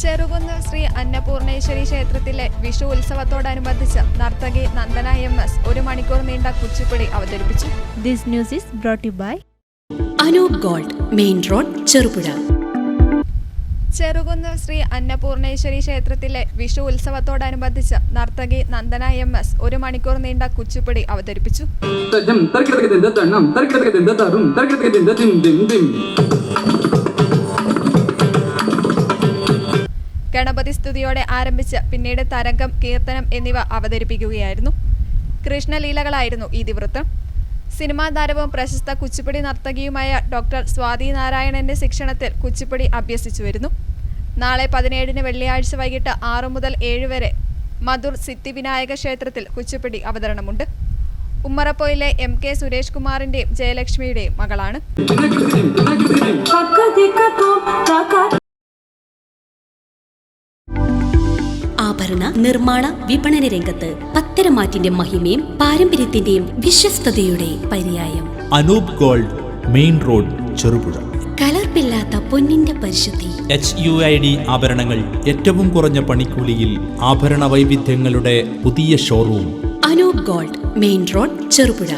ചെറുകുന്ന് ശ്രീ അന്നപൂർണേശ്വരി ക്ഷേത്രത്തിലെ വിഷു ഉത്സവത്തോടനുബന്ധിച്ച് നർത്തകി നന്ദന MS 1 മണിക്കൂർ നീണ്ട കുച്ചിപ്പുടി അവതരിപ്പിച്ചു. This news is brought you by Anoop gold, main road, Cherupuzha. Cherukunnu Shri Annapurneshwari ക്ഷേത്രത്തിലെ വിഷു ഉത്സവത്തോടനുബന്ധിച്ച് നർത്തകി നന്ദന MS 1 മണിക്കൂർ നീണ്ട കുച്ചിപ്പുടി അവതരിപ്പിച്ചു. ഗണപതി സ്തുതിയോടെ ആരംഭിച്ച് പിന്നീട് തരംഗം, കീർത്തനം എന്നിവ അവതരിപ്പിക്കുകയായിരുന്നു. കൃഷ്ണലീലകളായിരുന്നു ഈ ദിവൃത്തം. സിനിമാ താരവും പ്രശസ്ത കുച്ചിപ്പുടി നർത്തകിയുമായ ഡോക്ടർ സ്വാതി നാരായണന്റെ ശിക്ഷണത്തിൽ കുച്ചിപ്പുടി അഭ്യസിച്ചു വരുന്നു. നാളെ 17 വെള്ളിയാഴ്ച വൈകിട്ട് 6 മുതൽ 7 വരെ മധുർ സിദ്ധിവിനായക ക്ഷേത്രത്തിൽ കുച്ചിപ്പുടി അവതരണമുണ്ട്. ഉമ്മറപ്പോയിലെ MK സുരേഷ് കുമാറിന്റെയും ജയലക്ഷ്മിയുടെയും മകളാണ്. ആഭരണ നിർമ്മാണ വിപണന രംഗത്ത് പത്തരമാറ്റിന്റെ മഹിമയും പാരമ്പര്യത്തിന്റെയും വിശ്വസ്തയുടെ പര്യായം. Anoop gold, main road, Cherupuzha. കലർപ്പില്ലാത്ത പൊന്നിന്റെ പരിശുദ്ധി. HUID ആഭരണങ്ങൾ ഏറ്റവും കുറഞ്ഞ പണിക്കൂലിയിൽ. ആഭരണ വൈവിധ്യങ്ങളുടെ പുതിയ showroom. Anoop gold, main road, Cherupuzha.